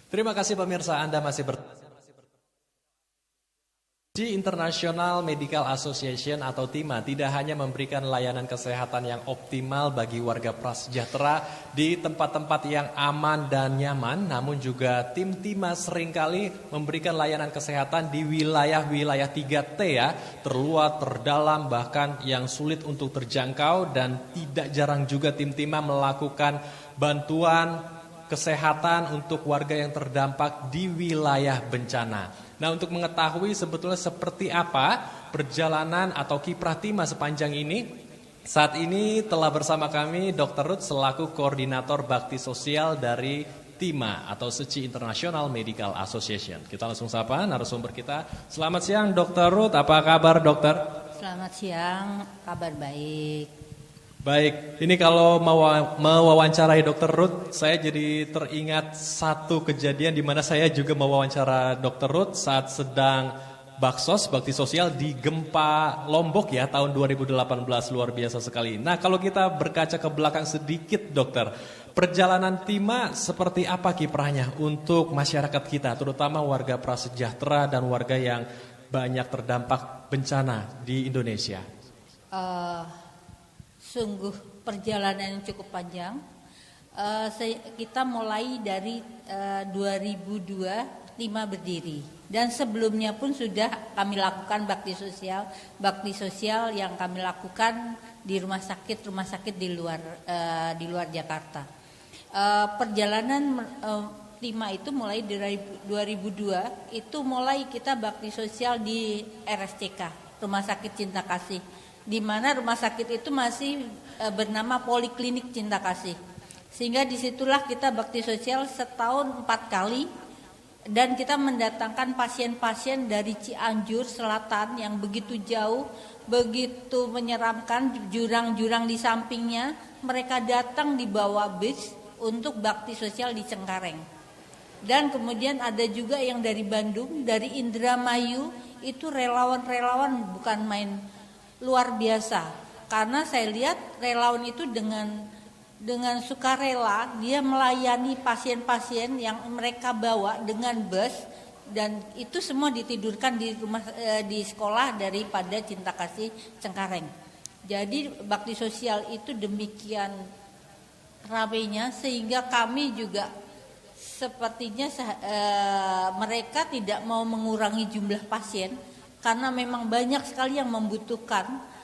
Terima kasih pemirsa, Anda masih di International Medical Association atau TIMA tidak hanya memberikan layanan kesehatan yang optimal bagi warga prasejahtera di tempat-tempat yang aman dan nyaman, namun juga tim TIMA seringkali memberikan layanan kesehatan di wilayah-wilayah 3T ya, terluar, terdalam, bahkan yang sulit untuk terjangkau, dan tidak jarang juga tim TIMA melakukan bantuan kesehatan untuk warga yang terdampak di wilayah bencana. Nah, untuk mengetahui sebetulnya seperti apa perjalanan atau kiprah TIMA sepanjang ini, saat ini telah bersama kami Dr. Ruth selaku Koordinator Bakti Sosial dari TIMA atau SECI International Medical Association. Kita langsung sapa narasumber kita. Selamat siang Dr. Ruth, apa kabar dokter? Selamat siang, kabar baik. Baik, ini kalau mewawancarai Dr. Ruth, saya jadi teringat satu kejadian di mana saya juga mewawancara Dr. Ruth saat sedang bakti sosial di gempa Lombok ya tahun 2018, luar biasa sekali. Nah, kalau kita berkaca ke belakang sedikit dokter, perjalanan TIMA seperti apa kiprahnya untuk masyarakat kita, terutama warga prasejahtera dan warga yang banyak terdampak bencana di Indonesia? Sungguh perjalanan yang cukup panjang. Kita mulai dari 2002 TIMA berdiri, dan sebelumnya pun sudah kami lakukan bakti sosial yang kami lakukan di rumah sakit di luar Jakarta. Perjalanan TIMA itu mulai dari 2002, itu mulai kita bakti sosial di RSCK, Rumah Sakit Cinta Kasih, di mana rumah sakit itu masih bernama Poliklinik Cinta Kasih. Sehingga disitulah kita bakti sosial setahun 4 kali, dan kita mendatangkan pasien-pasien dari Cianjur Selatan yang begitu jauh, begitu menyeramkan, jurang-jurang di sampingnya, mereka datang di bawah bis untuk bakti sosial di Cengkareng. Dan kemudian ada juga yang dari Bandung, dari Indramayu, itu relawan-relawan bukan main, luar biasa. Karena saya lihat relawan itu dengan sukarela dia melayani pasien-pasien yang mereka bawa dengan bus, dan itu semua ditidurkan di sekolah daripada Cinta Kasih Cengkareng. Jadi bakti sosial itu demikian ramainya, sehingga kami juga sepertinya mereka tidak mau mengurangi jumlah pasien karena memang banyak sekali yang membutuhkan.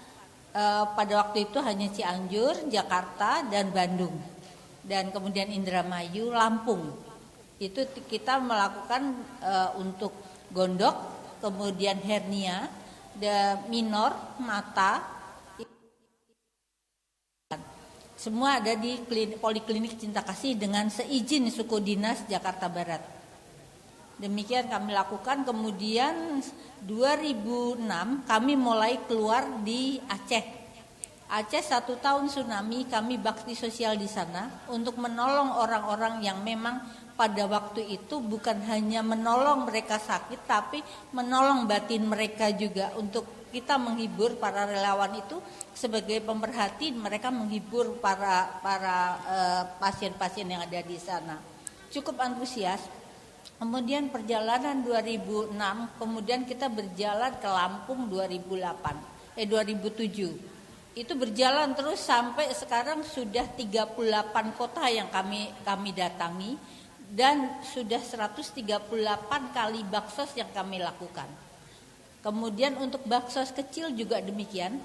Pada waktu itu hanya Cianjur, Jakarta, dan Bandung, dan kemudian Indramayu, Lampung. Itu kita melakukan untuk gondok, kemudian hernia, minor, mata, semua ada di Poliklinik Cinta Kasih dengan seizin suku dinas Jakarta Barat. Demikian kami lakukan. Kemudian 2006 kami mulai keluar di Aceh. Aceh 1 tahun tsunami, kami bakti sosial di sana untuk menolong orang-orang yang memang pada waktu itu bukan hanya menolong mereka sakit, tapi menolong batin mereka juga. Untuk kita menghibur para relawan itu sebagai pemerhati, mereka menghibur para pasien-pasien yang ada di sana. Cukup antusias. Kemudian perjalanan 2006, kemudian kita berjalan ke Lampung 2007. Itu berjalan terus sampai sekarang sudah 38 kota yang kami datangi, dan sudah 138 kali baksos yang kami lakukan. Kemudian untuk baksos kecil juga demikian,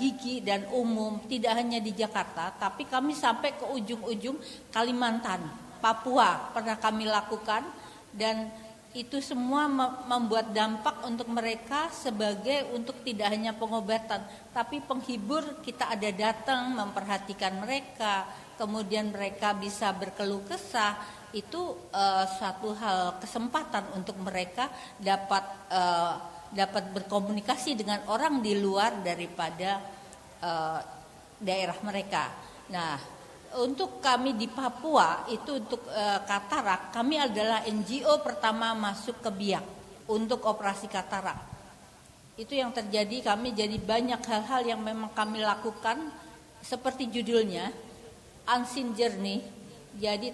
gigi dan umum, tidak hanya di Jakarta, tapi kami sampai ke ujung-ujung Kalimantan, Papua pernah kami lakukan. Dan itu semua membuat dampak untuk mereka untuk tidak hanya pengobatan, tapi penghibur. Kita ada datang memperhatikan mereka, kemudian mereka bisa berkeluh kesah. Itu suatu hal kesempatan untuk mereka dapat berkomunikasi dengan orang di luar daripada daerah mereka. Nah, untuk kami di Papua itu untuk katarak, kami adalah NGO pertama masuk ke Biak untuk operasi katarak. Itu yang terjadi, kami jadi banyak hal-hal yang memang kami lakukan seperti judulnya Unseen Journey. Jadi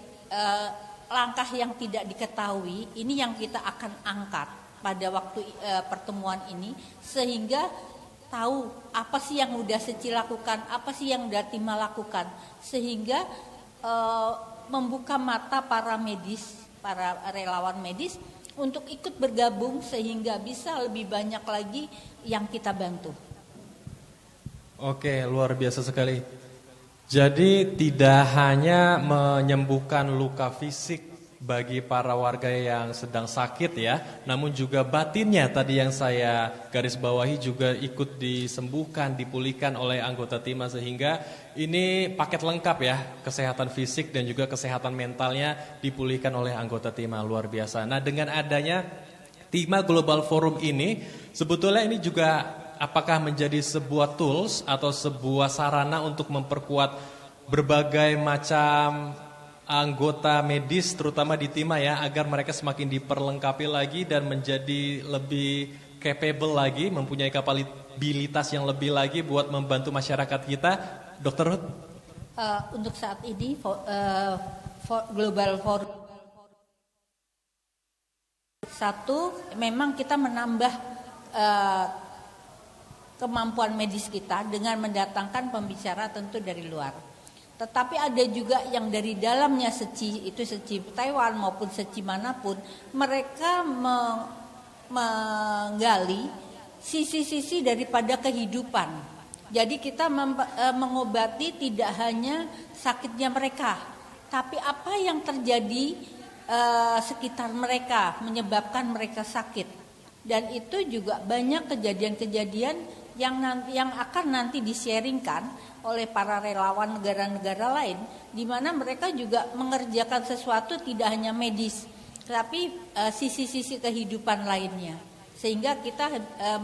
langkah yang tidak diketahui ini yang kita akan angkat pada waktu pertemuan ini, sehingga tahu apa sih yang udah Seci lakukan, apa sih yang udah Tima lakukan, sehingga membuka mata para medis, para relawan medis untuk ikut bergabung sehingga bisa lebih banyak lagi yang kita bantu. Oke, luar biasa sekali. Jadi tidak hanya menyembuhkan luka fisik bagi para warga yang sedang sakit ya, namun juga batinnya tadi yang saya garis bawahi juga ikut disembuhkan, dipulihkan oleh anggota Tima, sehingga ini paket lengkap ya, kesehatan fisik dan juga kesehatan mentalnya dipulihkan oleh anggota Tima, luar biasa. Nah, dengan adanya Tima Global Forum ini, sebetulnya ini juga apakah menjadi sebuah tools atau sebuah sarana untuk memperkuat berbagai macam anggota medis terutama di Tima ya, agar mereka semakin diperlengkapi lagi dan menjadi lebih capable lagi, mempunyai kapabilitas yang lebih lagi buat membantu masyarakat kita, Dr. Ruth? Untuk saat ini Global Forum satu, memang kita menambah kemampuan medis kita dengan mendatangkan pembicara tentu dari luar. Tetapi ada juga yang dari dalamnya Seci, itu Seci Taiwan maupun Seci manapun, mereka menggali sisi-sisi daripada kehidupan. Jadi kita mengobati tidak hanya sakitnya mereka, tapi apa yang terjadi sekitar mereka menyebabkan mereka sakit. Dan itu juga banyak kejadian-kejadian yang akan nanti di-sharingkan oleh para relawan negara-negara lain, di mana mereka juga mengerjakan sesuatu tidak hanya medis, tapi sisi-sisi kehidupan lainnya, sehingga kita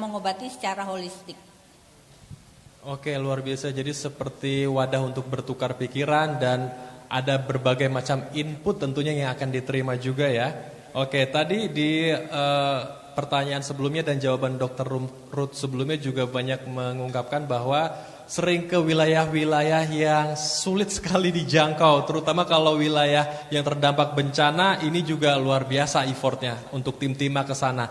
mengobati secara holistik. Oke, luar biasa. Jadi seperti wadah untuk bertukar pikiran dan ada berbagai macam input tentunya yang akan diterima juga ya. Oke, tadi di pertanyaan sebelumnya dan jawaban Dr. Ruth sebelumnya juga banyak mengungkapkan bahwa sering ke wilayah-wilayah yang sulit sekali dijangkau, terutama kalau wilayah yang terdampak bencana. Ini juga luar biasa effortnya untuk tim Tima ke sana.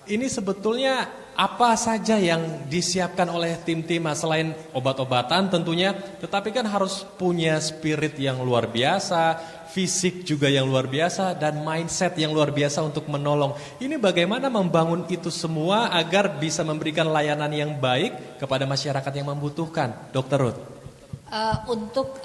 Ini sebetulnya apa saja yang disiapkan oleh tim Tima selain obat-obatan tentunya, tetapi kan harus punya spirit yang luar biasa, fisik juga yang luar biasa, dan mindset yang luar biasa untuk menolong. Ini bagaimana membangun itu semua agar bisa memberikan layanan yang baik kepada masyarakat yang membutuhkan, Dr. Ruth? Untuk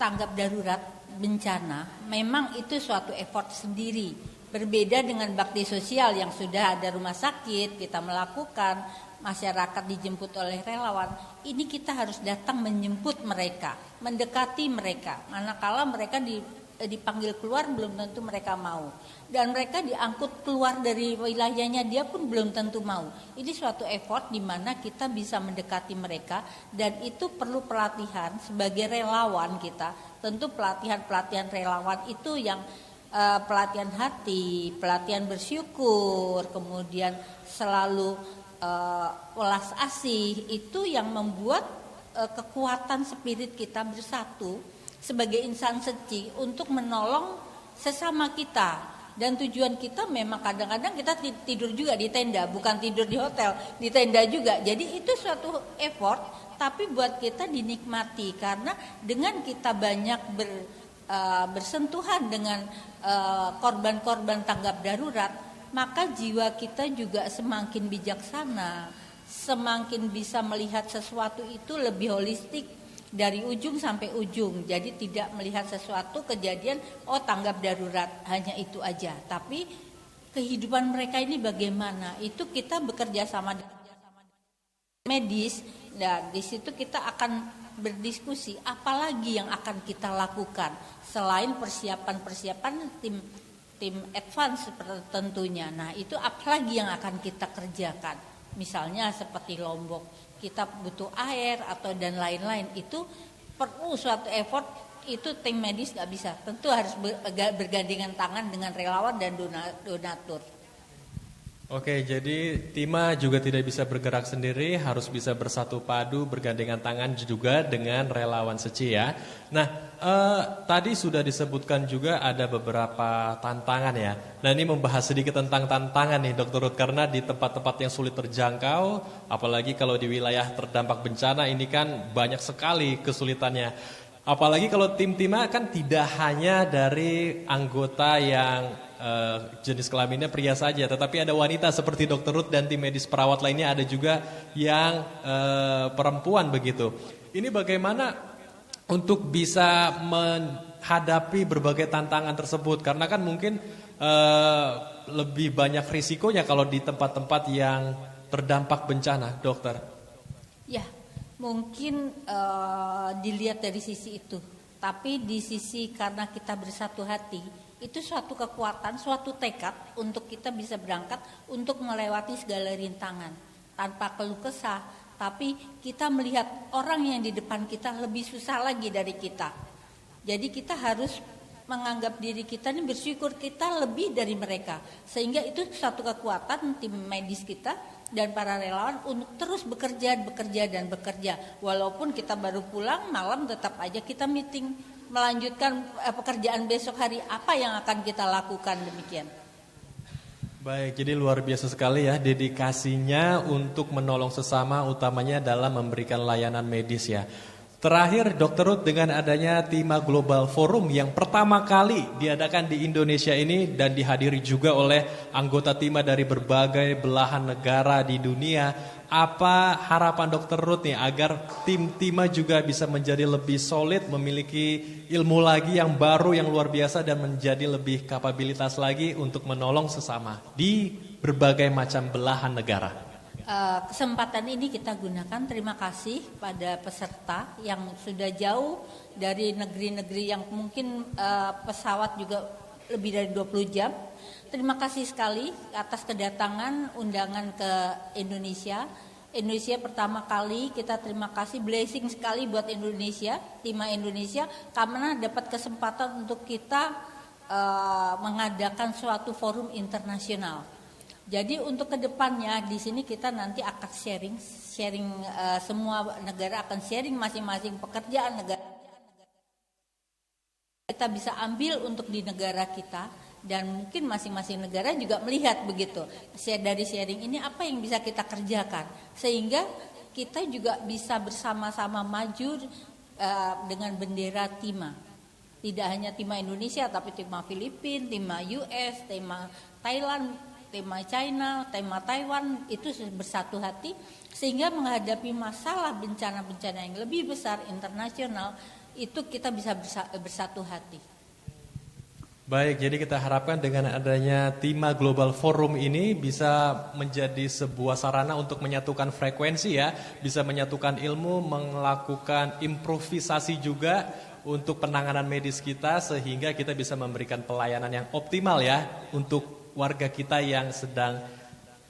tanggap darurat bencana, memang itu suatu effort sendiri. Berbeda dengan bakti sosial yang sudah ada rumah sakit, kita melakukan, masyarakat dijemput oleh relawan. Ini kita harus datang menjemput mereka, mendekati mereka. Manakala mereka dipanggil keluar belum tentu mereka mau. Dan mereka diangkut keluar dari wilayahnya dia pun belum tentu mau. Ini suatu effort di mana kita bisa mendekati mereka, dan itu perlu pelatihan sebagai relawan kita. Tentu pelatihan relawan itu yang pelatihan hati, pelatihan bersyukur, kemudian selalu welas asih, itu yang membuat kekuatan spirit kita bersatu sebagai insan Seci untuk menolong sesama kita. Dan tujuan kita memang kadang-kadang kita tidur juga di tenda, bukan tidur di hotel, di tenda juga. Jadi itu suatu effort, tapi buat kita dinikmati karena dengan kita banyak bersentuhan dengan korban-korban tanggap darurat, maka jiwa kita juga semakin bijaksana, semakin bisa melihat sesuatu itu lebih holistik dari ujung sampai ujung. Jadi tidak melihat sesuatu kejadian tanggap darurat hanya itu aja, tapi kehidupan mereka ini bagaimana, itu kita bekerja sama dengan medis, dan di situ kita akan berdiskusi apalagi yang akan kita lakukan selain persiapan tim advance tentunya. Nah, itu apalagi yang akan kita kerjakan, misalnya seperti Lombok kita butuh air atau dan lain-lain, itu perlu suatu effort. Itu tim medis gak bisa, tentu harus bergandengan tangan dengan relawan dan donatur. Oke, jadi Tima juga tidak bisa bergerak sendiri, harus bisa bersatu padu, bergandengan tangan juga dengan relawan Seci ya. Nah, tadi sudah disebutkan juga ada beberapa tantangan ya. Nah, ini membahas sedikit tentang tantangan nih Dr. Ruth, karena di tempat-tempat yang sulit terjangkau, apalagi kalau di wilayah terdampak bencana ini kan banyak sekali kesulitannya. Apalagi kalau tim Tima kan tidak hanya dari anggota yang jenis kelaminnya pria saja, tetapi ada wanita seperti Dr. Ruth dan tim medis perawat lainnya, ada juga yang perempuan begitu. Ini bagaimana untuk bisa menghadapi berbagai tantangan tersebut? Karena kan mungkin lebih banyak risikonya kalau di tempat-tempat yang terdampak bencana, dokter. Ya, mungkin dilihat dari sisi itu. Tapi di sisi karena kita bersatu hati, itu suatu kekuatan, suatu tekad untuk kita bisa berangkat untuk melewati segala rintangan tanpa keluh kesah. Tapi kita melihat orang yang di depan kita lebih susah lagi dari kita. Jadi kita harus menganggap diri kita ini bersyukur kita lebih dari mereka. Sehingga itu suatu kekuatan tim medis kita dan para relawan untuk terus bekerja. Walaupun kita baru pulang malam, tetap aja kita meeting, melanjutkan pekerjaan besok hari apa yang akan kita lakukan, demikian. Baik, jadi luar biasa sekali ya dedikasinya untuk menolong sesama, utamanya dalam memberikan layanan medis ya. Terakhir Dr. Ruth, dengan adanya Tima Global Forum yang pertama kali diadakan di Indonesia ini dan dihadiri juga oleh anggota Tima dari berbagai belahan negara di dunia, apa harapan Dr. Ruth nih agar tim Tima juga bisa menjadi lebih solid, memiliki ilmu lagi yang baru, yang luar biasa, dan menjadi lebih kapabilitas lagi untuk menolong sesama di berbagai macam belahan negara? Kesempatan ini kita gunakan, terima kasih pada peserta yang sudah jauh dari negeri-negeri yang mungkin pesawat juga lebih dari 20 jam. Terima kasih sekali atas kedatangan undangan ke Indonesia. Indonesia pertama kali, kita terima kasih, blessing sekali buat Indonesia, Tima Indonesia, karena dapat kesempatan untuk kita mengadakan suatu forum internasional. Jadi untuk kedepannya di sini kita nanti akan sharing semua negara akan sharing masing-masing pekerjaan negara kita bisa ambil untuk di negara kita, dan mungkin masing-masing negara juga melihat begitu. Dari sharing ini apa yang bisa kita kerjakan sehingga kita juga bisa bersama-sama maju dengan bendera Tima. Tidak hanya Tima Indonesia tapi Tima Filipina, Tima US, Tima Thailand, tema China, tema Taiwan, itu bersatu hati sehingga menghadapi masalah bencana-bencana yang lebih besar internasional itu kita bisa bersatu hati. Baik, jadi kita harapkan dengan adanya Tima Global Forum ini bisa menjadi sebuah sarana untuk menyatukan frekuensi ya, bisa menyatukan ilmu, melakukan improvisasi juga untuk penanganan medis kita sehingga kita bisa memberikan pelayanan yang optimal ya untuk warga kita yang sedang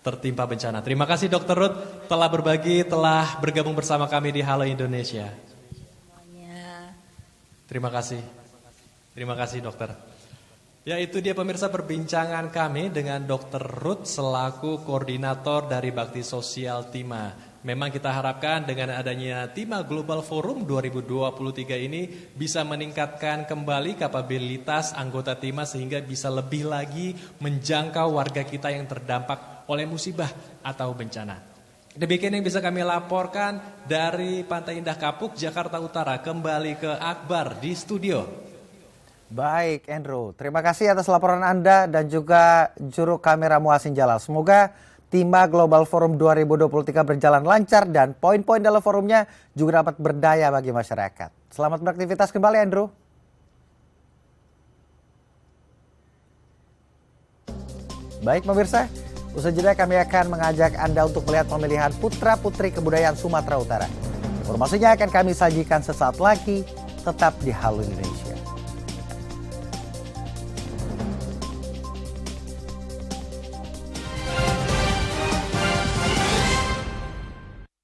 tertimpa bencana. Terima kasih Dr. Ruth telah berbagi, telah bergabung bersama kami di Halo Indonesia. Terima kasih. Terima kasih dokter. Ya, itu dia pemirsa perbincangan kami dengan Dr. Ruth selaku koordinator dari Bakti Sosial Tima. Memang kita harapkan dengan adanya Tima Global Forum 2023 ini bisa meningkatkan kembali kapabilitas anggota Tima sehingga bisa lebih lagi menjangkau warga kita yang terdampak oleh musibah atau bencana. Demikian yang bisa kami laporkan dari Pantai Indah Kapuk, Jakarta Utara. Kembali ke Akbar di studio. Baik, Andrew. Terima kasih atas laporan Anda dan juga juru kamera Muhasin Jalal. Semoga Tima Global Forum 2023 berjalan lancar dan poin-poin dalam forumnya juga dapat berdaya bagi masyarakat. Selamat beraktivitas kembali, Andrew. Baik pemirsa, usai jeda kami akan mengajak Anda untuk melihat pemilihan putra-putri kebudayaan Sumatera Utara. Informasinya akan kami sajikan sesaat lagi, tetap di Halo Indonesia.